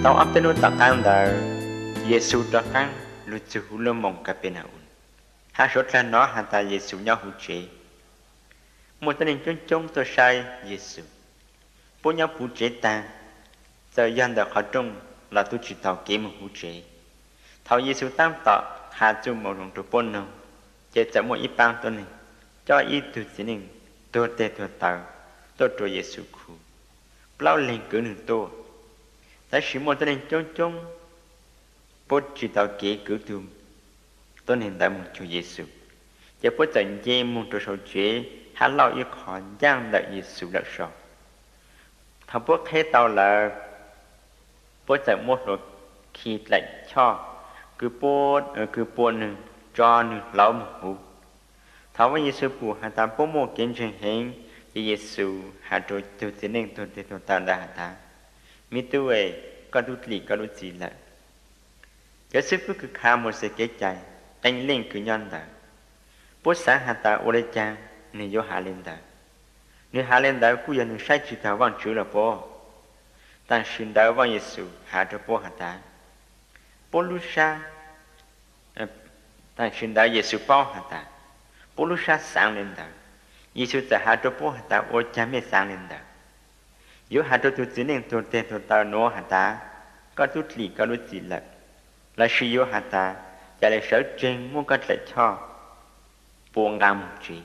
tao ấp tên tao ăn là Giêsu tao ăn lu chu lu mong cả bên nào ha số ra nó hắn ta Giêsu nhau hữu chế một tên chung chung tôi sai Giêsu bố nhau hữu chế ta giờ dân đã khó trung là tôi chỉ tao kiếm một hữu chế thảo Giêsu tam tọ hạ chung một lòng trụ bốn nông chế chở một ít bang tôi này cho ít từ chính mình tôi tê tôi tao tôi cho Giêsu khu bao lên cứ nửa tôi tại sự một tên chung chung bố chỉ tao kế cứ tùm tôi nên đã một chủ Giêsu chỉ bố trận dê một chỗ sầu chế hạ lao yêu khó giang đợi Giêsu đợt sau thằng bố thế tao là bố trận một rồi khi lại cho cứ bố nương cho nương lão một hũ thảo với Giêsu bù hạ ta bố một kiến trình hình thì Giêsu hạ trôi từ thế nên tôi để tôi ta đã hạ ta mi tu ấy có đút lì có đút gì lại cái sư phụ cứ khá một sự kế chạy anh lên cứ nhân đó bố sáng hạ ta ô lê cha nên vô hạ lên đó nếu hạ lên đó cũng dân sai chỉ thảo vang chữ là bố但是đó vang Giêsu hạ cho bố hạ ta bố lúc sa但是đó Giêsu bao hạ ta bố lúc sa sáng lên đó Giêsuจะhạ cho bố hạ ta ô cha mẹ sáng lên đó yếu hạ cho tôi chỉ nên tôi tên tôi tao nó hạ ta có chút lì có chút gì là sự yếu hạ ta và là sở trình muốn có thể cho buông ra một chuyện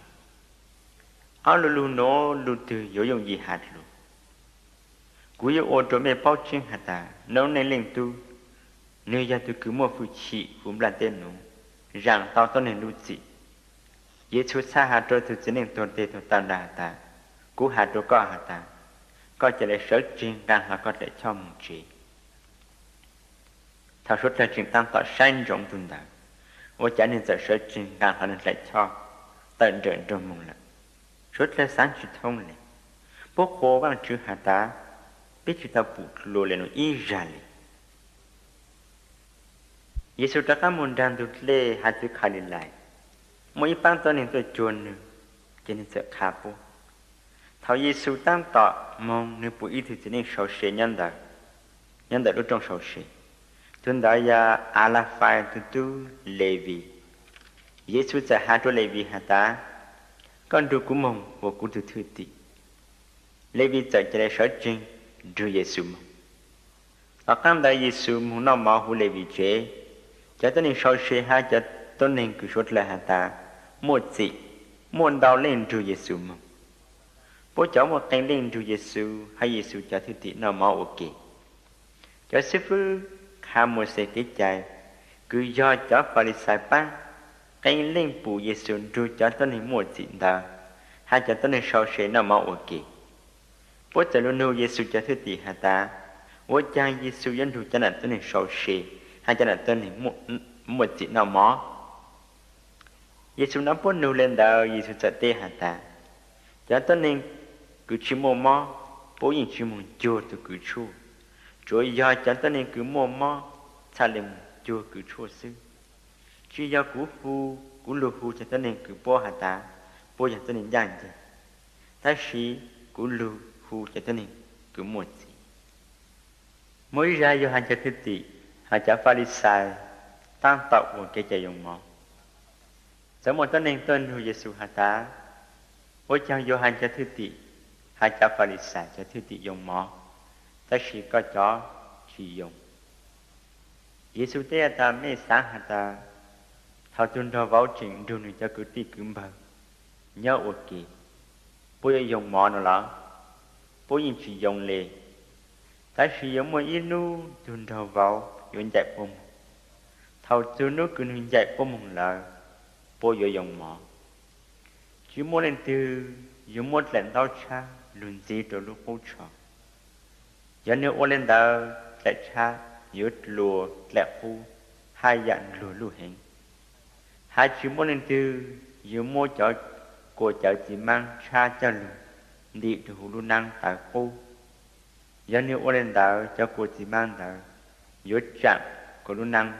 họ luôn luôn nó luôn từ yếu dùng gì hạt luôn cú yếu ô tô mẹ bao chân hạ ta nó nên lên tu nơi gia tôi cứ mua phụ chị cũng là tên nó rằng tao tôi nên lưu gì yếu chút xa hạ tôi chỉ nên tôi tên tôi tao là hạ ta cú hạ tôi có hạ ta có thể là sở trình rằng là có thể cho một chuyện thảo suốt là trình tăng tỏ sanh rộng tuần đạo ô chả nên giờ sở trình rằng là lại cho tận trận trong mong là suốt là sáng chỉ thông này bố khô bằng chữ hạ tá biết chữ ta bụt lùa lên nó y ra lì Giêsu đã có môn đàn đột lê hạ chữ khá đi lại mỗi bang tôi nên tôi chuồn nữa cho nên sợ khá bố thảo Giêsu tăng tỏ mong nếu bụi ý thì chỉ nên sầu xế nhân đạo lúc trong sầu xế tuần đó ya Alpha tu Levi Giêsu sẽ hạ cho Levi hạ ta con đứa của mong và của thứ tỷ Levi sẽ cho lại sở trình đưa Giêsu mong và quand đó Giêsu muốn nó máu của Levi chế cho tôi nên sầu xế hạ cho tôi nên cứ sốt lại hạ ta một gì muốn đào lên đưa Giêsu mong bố cháu một tay lên đưa Giêsu hay Giêsu cho thứ tỷ nó máu ok cho sư phụ khá một sự tiết chạy cứ do cho Pharisai băng cái lên bù Giêsu đưa cho tôi nên một chuyện đó hay cho tôi nên sau sẽ nó mau ok bố cho luôn nuôi Giêsu cho thứ tỷ hà ta bố cha Giêsu dẫn đưa cho nên tôi nên sau sẽ hay cho nên tôi nên một chuyện nào mó Giêsu nói bố nuôi lên đầu Giêsu sẽ tê hà ta cho tôi nên cứ chỉ một mó bố nhìn chỉ một chua tôi cứ chua rồi do cho tôi nên cứ mua mò xa lên chùa cứ chua sư chỉ do cú lù phu cho tôi nên cứ bố hạ ta bố cho tôi nên dành chứ ta sĩ cú lù phu cho tôi nên cứ một gì mới ra do hành cho thứ tỷ hành cho Pharisai tăng tạo một cái chạy dùng mò giờ một tôi nên tên Chúa Giêsu hạ ta bố cho do hành cho thứ tỷ hành cho Pharisai cho thứ tỷ dùng mò ta sĩ có cho chỉ dùng Giêsu tế ta mê sáng hạ ta thảo tuần đó vào trình đưa người cho cứ tí cứng bờ nhớ ok bố dùng mỏ nó là bố nhìn chỉ dùng lề ta sử dụng một ít nu tuần đó vào dùng chạy bông thảo tuần nó cứ hình chạy bông là bố dùng mỏ chỉ muốn lên từ dùng một lần đau cha luôn gì rồi lúc hỗ trợ giờ nếu ô lên đó lại cha nhớ lùa lẹ phu hai dạng lùa hình hai chữ muốn lên từ nhớ mua cho của chợ chỉ mang cha cho lùa đi từ hulu năng tại phu giờ nếu ô lên đó cho của chỉ mang đó nhớ chạm của lu năng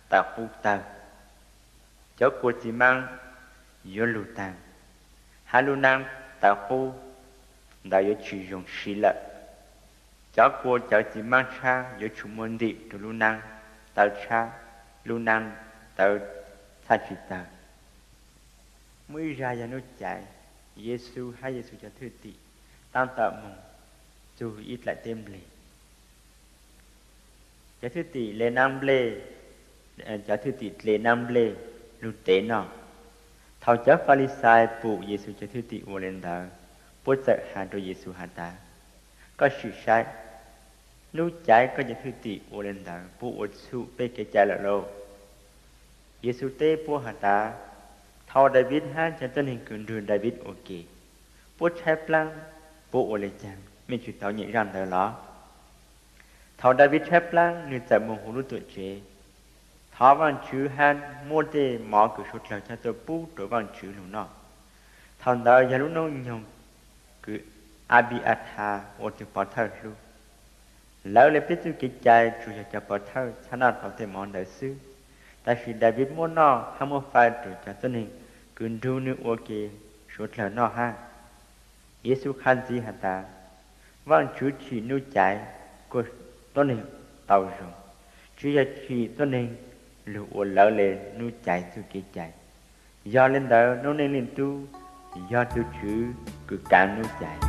tại phu tờ cho của chỉ mang nhớ lùa tàng hai lu năng tại phu đã nhớ chỉ dùng xí lợi cháu cô cháu chỉ mang cha giữa chúng môn đi từ lu năng tàu cha lu năng tàu sa chỉ tàu mới ra nhà nó chạy Giêsu hay Giêsu cho thư tị tam tạo mùng dù ít lại thêm lệ cho thư tị lệ nam lệ cho thư tị lệ nam lệ lu tế nọ thầu cháu Pharisai phụ Giêsu cho thư tị vô lên đó bố sợ hàn đồ Giêsu hàn ta có sự sai lúc trái có những thư tị vô lên đó bố ổn su bê cái trái là lâu Giêsu tế bố hàn ta thầu David hát cho tên hình cường đường David ok bố trái plăng bố ổn lên chàng mình chỉ tao nhị rằng đó đó thầu David trái plăng như chạy mong hồ lúc tuổi trẻ thảo văn chữ han mua đề mỏ cứ sốt lời cho tôi bố đối văn chữ lúc nọ thầu đó giờ lúc nó nhung cứ Abiathar ô từ bỏ thơ luôn lỡ lại biết cái trái chủ cho bỏ thơ cho nó có thể món đời xứ tại vì David muốn nó không có phải chủ cho tên hình cứ đu nữ ok sốt lời nó ha Giêsu khăn gì hả ta văn chữ chỉ nuôi trái của tên hình tàu dùng chủ giờ chỉ tên hình lũ ô lỡ lên nuôi trái từ cái trái do lên đó nó nên lên tu do tu chữ cứ càng nuôi trái